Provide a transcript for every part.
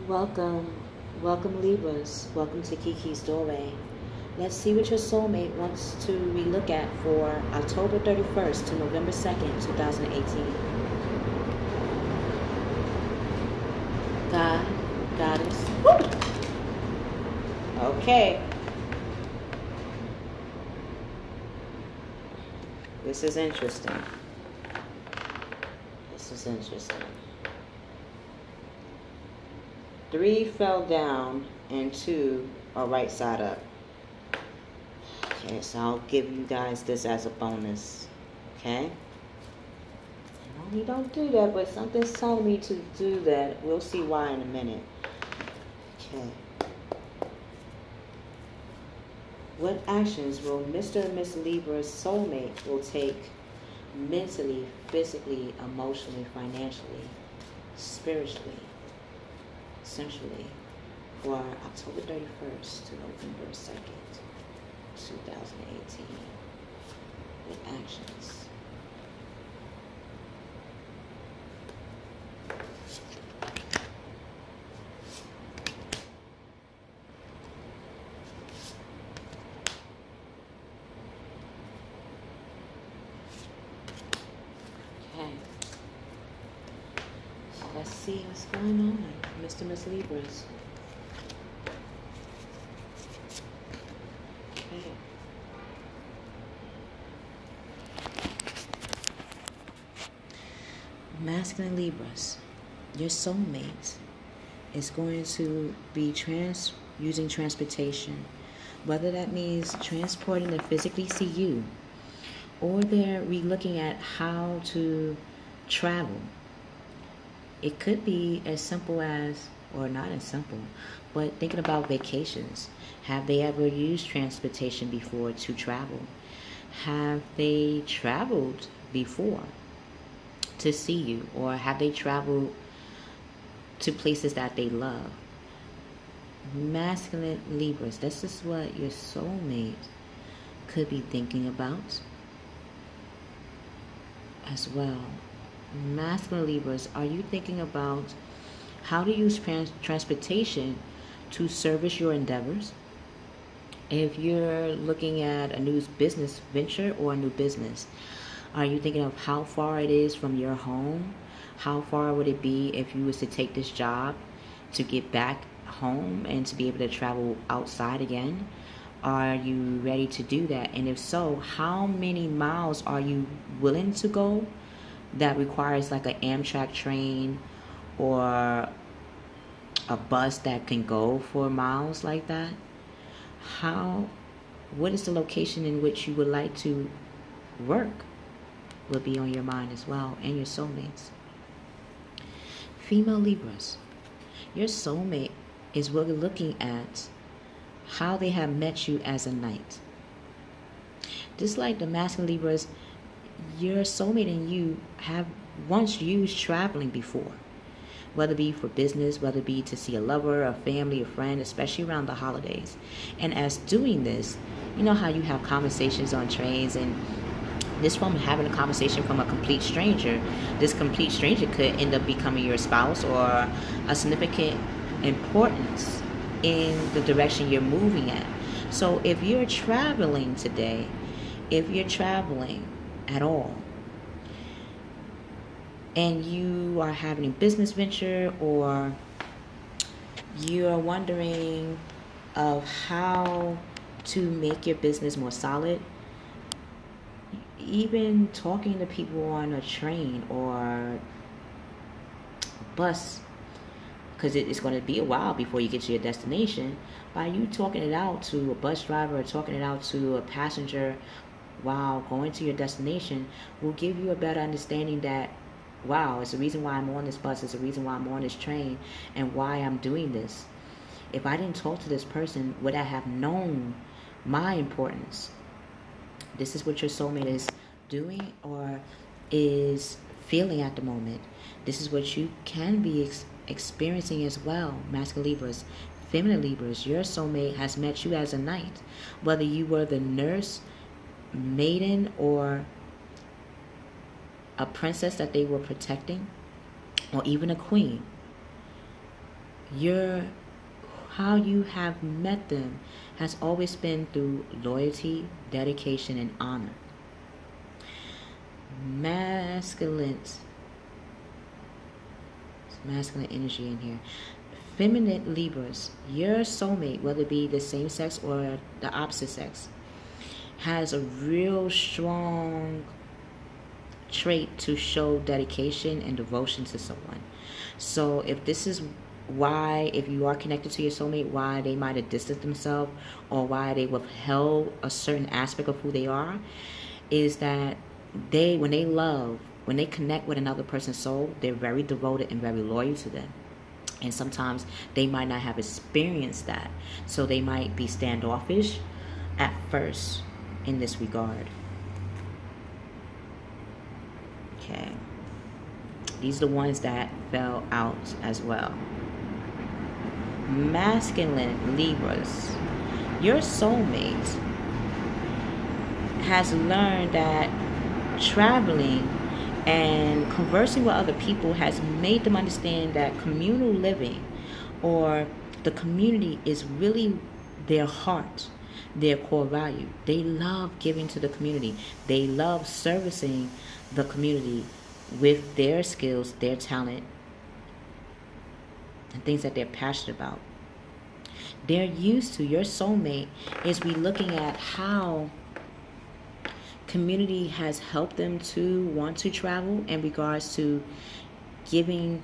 Welcome, welcome Libras. Welcome to Keykey's doorway. Let's see what your soulmate wants to relook at for October 31st to November 2nd, 2018. God, Goddess. Woo! Okay. This is interesting. This is interesting. 3 fell down and 2 are right side up. Okay, so I'll give you guys this as a bonus. Okay? I normally don't do that, but something's telling me to do that. We'll see why in a minute. Okay. What actions will Mr. and Miss Libras soulmate will take mentally, physically, emotionally, financially, spiritually, essentially, for October 31st to November 2nd, 2018. With actions. Okay. So let's see what's going on, Mr. Mrs Libras. Masculine Libras, your soulmate is going to be using transportation, whether that means transporting to physically see you, or they're relooking at how to travel. It could be as simple as, or not as simple, but thinking about vacations. Have they ever used transportation before to travel? Have they traveled before to see you, or have they traveled to places that they love? Masculine Libras, this is what your soulmate could be thinking about as well. Masculine Libras, are you thinking about how to use transportation to service your endeavors? If you're looking at a new business venture or a new business, are you thinking of how far it is from your home? How far would it be if you was to take this job to get back home and to be able to travel outside again? Are you ready to do that? And if so, how many miles are you willing to go that requires like an Amtrak train or a bus that can go for miles like that? What is the location in which you would like to work? Will be on your mind as well, and your soulmates. Female Libras, your soulmate is really looking at how they have met you as a knight. Just like the masculine Libras, your soulmate and you have once used traveling before, whether it be for business, whether it be to see a lover, a family, a friend, especially around the holidays. And as doing this, you know how you have conversations on trains, and this from having a conversation from a complete stranger, this complete stranger could end up becoming your spouse or a significant importance in the direction you're moving at. So if you're traveling today, if you're traveling at all, and you are having a business venture, or you're wondering of how to make your business more solid, even talking to people on a train or a bus, because it's going to be a while before you get to your destination, by you talking it out to a bus driver or talking it out to a passenger while going to your destination will give you a better understanding that, wow, it's the reason why I'm on this bus, it's the reason why I'm on this train, and why I'm doing this. If I didn't talk to this person, would I have known my importance? This is what your soulmate is doing or is feeling at the moment. This is what you can be experiencing as well, masculine Libras. Feminine Libras, your soulmate has met you as a knight. Whether you were the nurse, maiden, or a princess that they were protecting, or even a queen, how you have met them has always been through loyalty, dedication, and honor. Masculine energy in here. Feminine Libras, your soulmate, whether it be the same sex or the opposite sex, has a real strong trait to show dedication and devotion to someone. So if this is why, if you are connected to your soulmate, why they might have distanced themselves or why they withheld a certain aspect of who they are, is that when they connect with another person's soul, they're very devoted and very loyal to them. And sometimes they might not have experienced that. So they might be standoffish at first in this regard. Okay. These are the ones that fell out as well. Masculine Libras, your soulmate has learned that traveling and conversing with other people has made them understand that communal living or the community is really their heart, their core value. They love giving to the community. They love servicing the community with their skills, their talent, and things that they're passionate about. They're used to, your soulmate is looking at how community has helped them to want to travel in regards to giving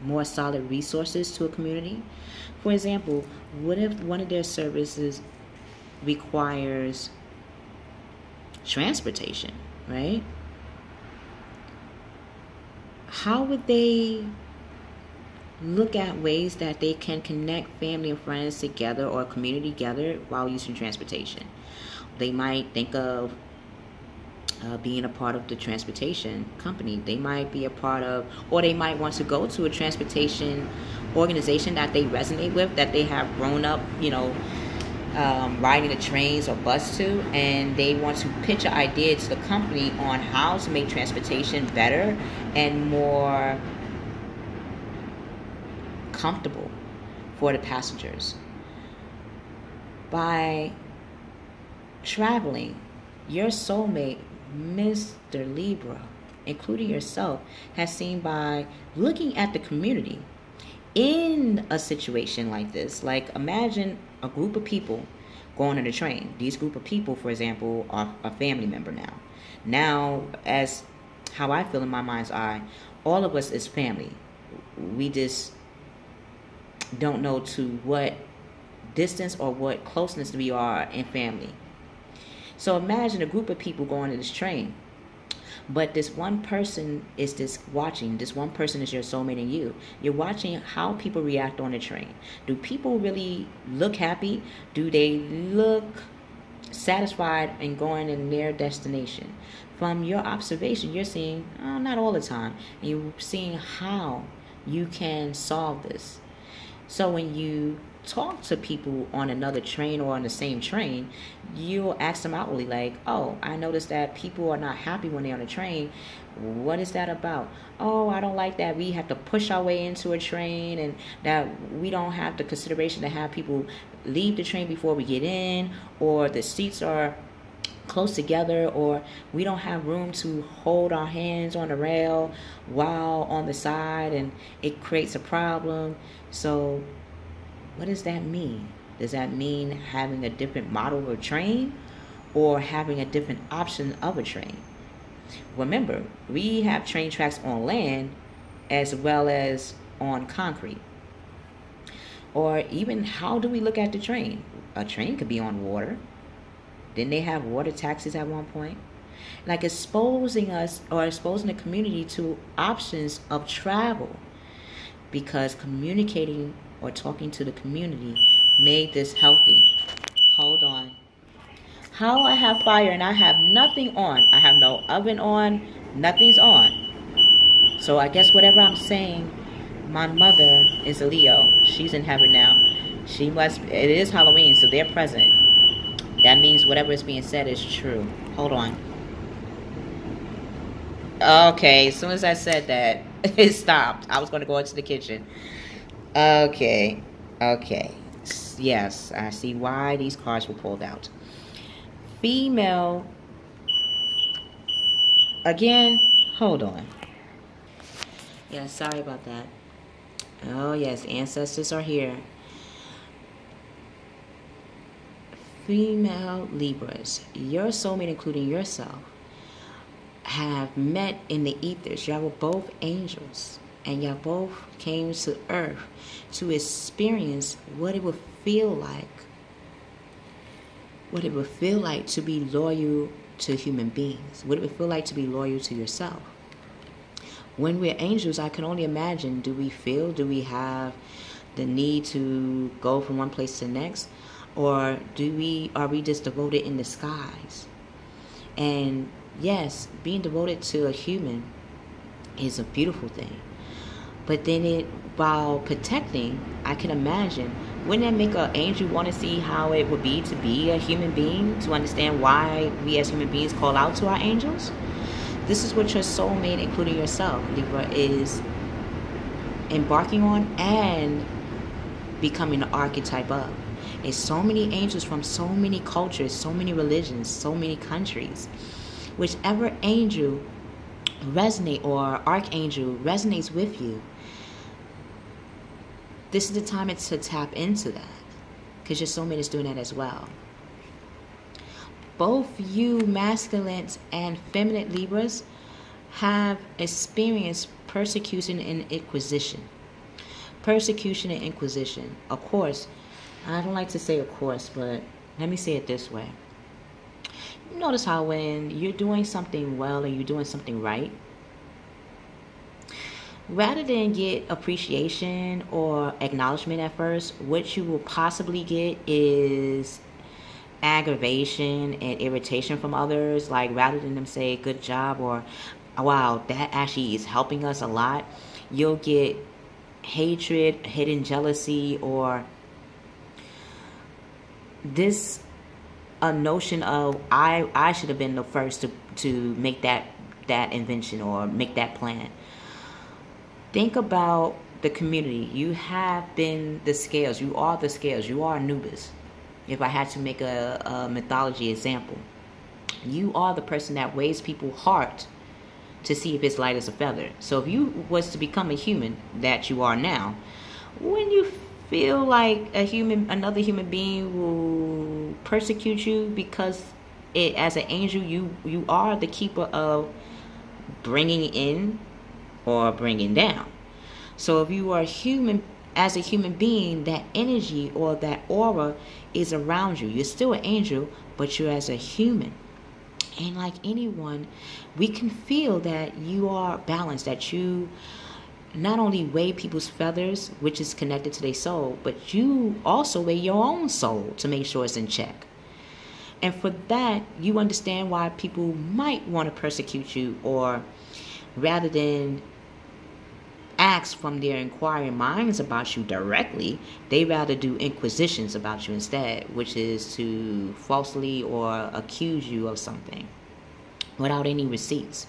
more solid resources to a community. For example, what if one of their services requires transportation, right? How would they look at ways that they can connect family and friends together or community together while using transportation? They might think of being a part of the transportation company. They might be a part of, or they might want to go to a transportation organization that they resonate with, that they have grown up, riding the trains or bus to, and they want to pitch an idea to the company on how to make transportation better and more comfortable for the passengers. By traveling, your soulmate, Mr. Libra, including yourself, has seen by looking at the community in a situation like this. Like, imagine a group of people going on a train. These group of people, for example, are a family member now. Now, as how I feel in my mind's eye, all of us is family. We just don't know to what distance or what closeness we are in family. So imagine a group of people going on this train, but this one person is watching. This one person is your soulmate and you. You're watching how people react on the train. Do people really look happy? Do they look satisfied in going in their destination? From your observation, you're seeing, not all the time, and you're seeing how you can solve this. So when you talk to people on another train or on the same train, you'll ask them outwardly, like, oh, I noticed that people are not happy when they're on a train. What is that about? Oh, I don't like that we have to push our way into a train and that we don't have the consideration to have people leave the train before we get in, or the seats are close together, or we don't have room to hold our hands on the rail while on the side, and it creates a problem. So what does that mean? Does that mean having a different model of a train or having a different option of a train? Remember, we have train tracks on land as well as on concrete. Or even, how do we look at the train? A train could be on water. Didn't they have water taxis at one point? Like, exposing us or exposing the community to options of travel, because communicating or talking to the community made this healthy. Hold on. How I have fire and I have nothing on. I have no oven on. Nothing's on. So I guess whatever I'm saying, my mother is a Leo. She's in heaven now. It is Halloween, so they're present. That means whatever is being said is true. Hold on. Okay, as soon as I said that, It stopped. I was going to go into the kitchen. Okay. Okay. Yes, I see why these cards were pulled out. Female. Again, hold on. Yeah, sorry about that. Oh, yes, ancestors are here. Female Libras, your soulmate, including yourself, have met in the ethers. Y'all were both angels, and y'all both came to earth to experience what it would feel like. What it would feel like to be loyal to human beings. What it would feel like to be loyal to yourself. When we're angels, I can only imagine, do we we have the need to go from one place to the next? Or are we just devoted in disguise? And yes, being devoted to a human is a beautiful thing. But then while protecting, I can imagine, wouldn't that make an angel want to see how it would be to be a human being? To understand why we as human beings call out to our angels? This is what your soulmate, including yourself, Libra, is embarking on and becoming the archetype of. There's so many angels from so many cultures, so many religions, so many countries. Whichever angel resonate or archangel resonates with you, this is the time to tap into that, because your soulmate is doing that as well. Both you masculine and feminine Libras have experienced persecution and inquisition. Persecution and inquisition. Of course, I don't like to say of course, but let me say it this way. You notice how when you're doing something well and you're doing something right, rather than get appreciation or acknowledgement at first, what you will possibly get is aggravation and irritation from others. Like, rather than them say good job or wow, that actually is helping us a lot, you'll get hatred, hidden jealousy, or this a notion of I should have been the first to make that invention or make that plan. Think about the community. You have been the scales. You are the scales. You are Anubis. If I had to make a mythology example, you are the person that weighs people's heart to see if it's light as a feather. So if you was to become a human that you are now, when you feel like another human being will persecute you because as an angel, you are the keeper of bringing in or bringing down. So if you are human, as a human being, that energy or that aura is around you. You're still an angel, but you're as a human. And like anyone, we can feel that you are balanced, that you not only weigh people's feathers, which is connected to their soul, but you also weigh your own soul to make sure it's in check. And for that, you understand why people might want to persecute you, or rather than ask from their inquiring minds about you directly, they rather do inquisitions about you instead, which is to falsely or accuse you of something without any receipts.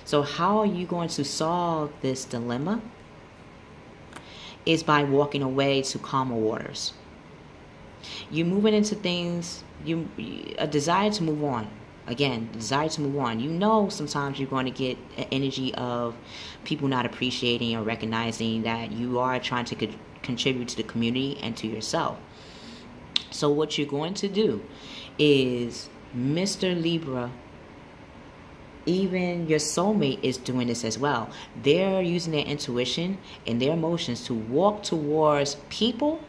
So how are you going to solve this dilemma? Is by walking away to calmer waters. You're moving into things, a desire to move on. Again, desire to move on. You know, sometimes you're going to get an energy of people not appreciating or recognizing that you are trying to contribute to the community and to yourself. So what you're going to do is, Mr. Libra, even your soulmate is doing this as well. They're using their intuition and their emotions to walk towards people,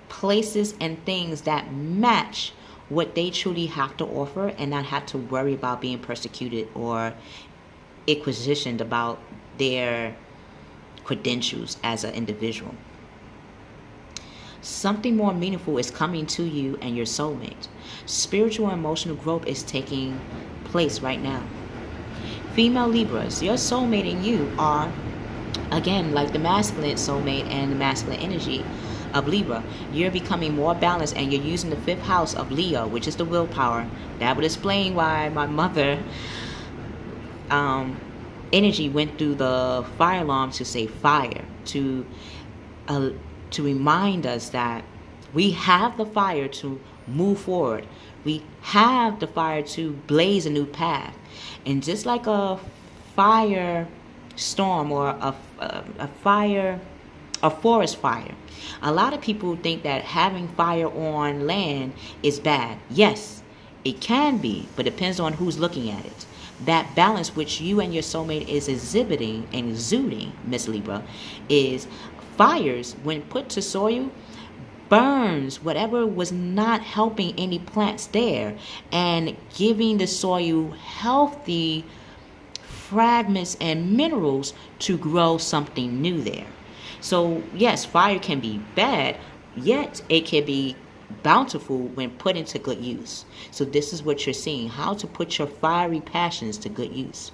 places, and things that match what they truly have to offer, and not have to worry about being persecuted or inquisitioned about their credentials as an individual. Something more meaningful is coming to you and your soulmate. Spiritual and emotional growth is taking place right now. Female Libras, your soulmate and you are, again, like the masculine soulmate and the masculine energy of Libra. You're becoming more balanced, and you're using the 5th house of Leo, which is the willpower. That would explain why my mother energy went through the fire alarm to say fire, to remind us that we have the fire to move forward. We have the fire to blaze a new path. And just like a fire storm or a forest fire, a lot of people think that having fire on land is bad. Yes, it can be, but it depends on who's looking at it. That balance which you and your soulmate is exhibiting and exuding, Miss Libra, is fires, when put to soil, burns whatever was not helping any plants there and giving the soil healthy fragments and minerals to grow something new there. So yes, fire can be bad, yet it can be bountiful when put into good use. So this is what you're seeing, how to put your fiery passions to good use.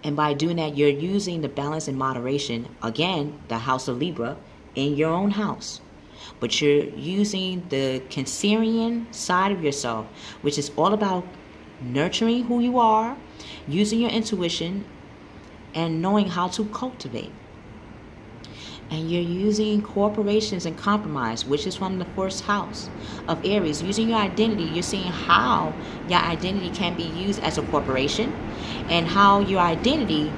And by doing that, you're using the balance and moderation, again, the house of Libra, in your own house. But you're using the Cancerian side of yourself, which is all about nurturing who you are, using your intuition, and knowing how to cultivate. And you're using corporations and compromise, which is from the first house of Aries. Using your identity, you're seeing how your identity can be used as a corporation and how your identity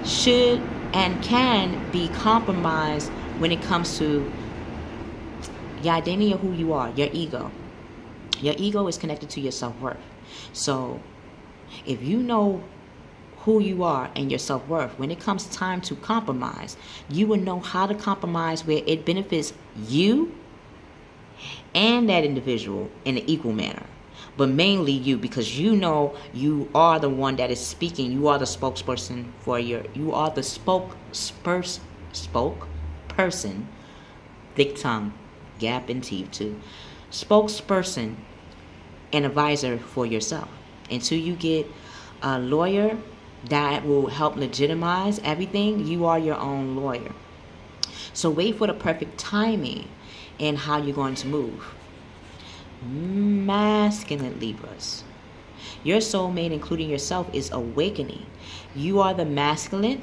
should and can be compromised when it comes to your identity of who you are, your ego. Your ego is connected to your self-worth. So if you know who you are and your self-worth, when it comes time to compromise, you will know how to compromise where it benefits you and that individual in an equal manner. But mainly you, because you know you are the one that is speaking. You are the spokesperson for you are the spokesperson, thick tongue, gap and teeth too, spokesperson and advisor for yourself. Until you get a lawyer that will help legitimize everything, you are your own lawyer. So wait for the perfect timing and how you're going to move. Masculine Libras, your soulmate, including yourself, is awakening. You are the masculine.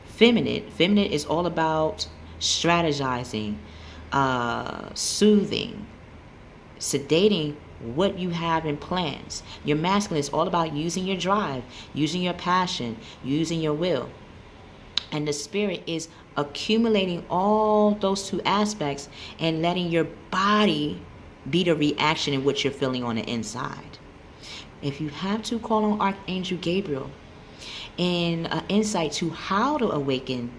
Feminine is all about strategizing, soothing, sedating what you have in plans. Your masculine is all about using your drive, using your passion, using your will. And the spirit is accumulating all those two aspects and letting your body be the reaction in what you're feeling on the inside. If you have to, call on Archangel Gabriel in insight to how to awaken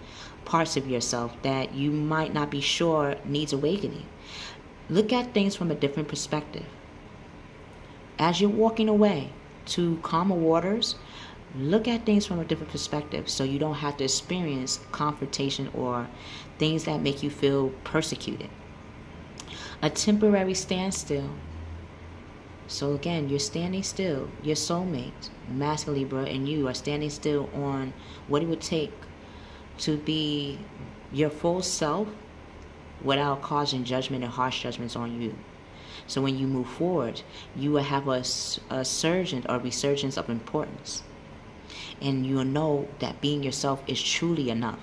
parts of yourself that you might not be sure needs awakening. Look at things from a different perspective. As you're walking away to calmer waters, look at things from a different perspective so you don't have to experience confrontation or things that make you feel persecuted. A temporary standstill. So again, you're standing still. Your soulmate, masculine Libra, and you are standing still on what it would take to be your full self without causing judgment and harsh judgments on you. So when you move forward, you will have a surgence or resurgence of importance. And you will know that being yourself is truly enough.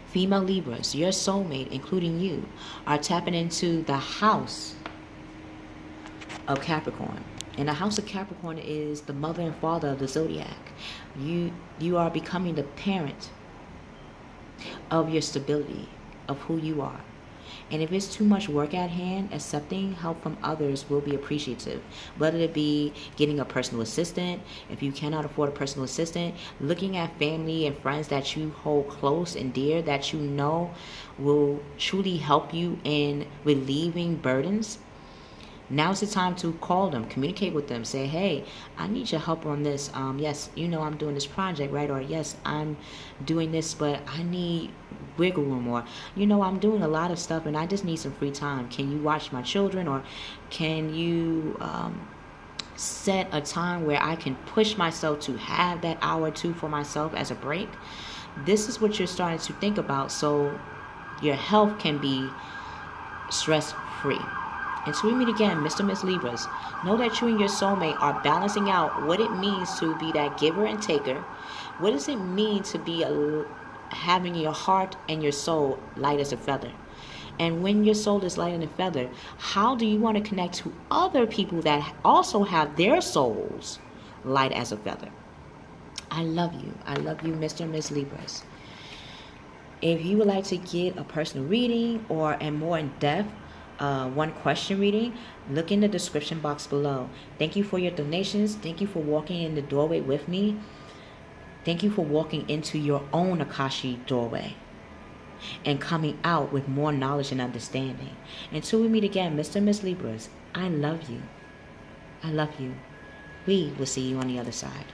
Female Libras, your soulmate, including you, are tapping into the house of Capricorn. And the house of Capricorn is the mother and father of the zodiac. You are becoming the parent of your stability, of who you are. And if it's too much work at hand, accepting help from others will be appreciative. Whether it be getting a personal assistant, if you cannot afford a personal assistant, looking at family and friends that you hold close and dear, that you know will truly help you in relieving burdens. Now's the time to call them, communicate with them, say, hey, I need your help on this. Yes, you know I'm doing this project, right? Or yes, I'm doing this, but I need wiggle room. Or, you know, I'm doing a lot of stuff and I just need some free time. Can you watch my children? Or can you set a time where I can push myself to have that hour or two for myself as a break? This is what you're starting to think about so your health can be stress-free. Until we meet again, Mr. Mrs Libras, know that you and your soulmate are balancing out what it means to be that giver and taker. What does it mean to be having your heart and your soul light as a feather? And when your soul is light as a feather, how do you want to connect to other people that also have their souls light as a feather? I love you. I love you, Mr. and Mrs Libras. If you would like to get a personal reading or a more in-depth one question reading, look in the description box below. Thank you for your donations. Thank you for walking in the doorway with me. Thank you for walking into your own Akashi doorway and coming out with more knowledge and understanding. Until we meet again, Mr. and Mrs Libras, I love you. I love you. We will see you on the other side.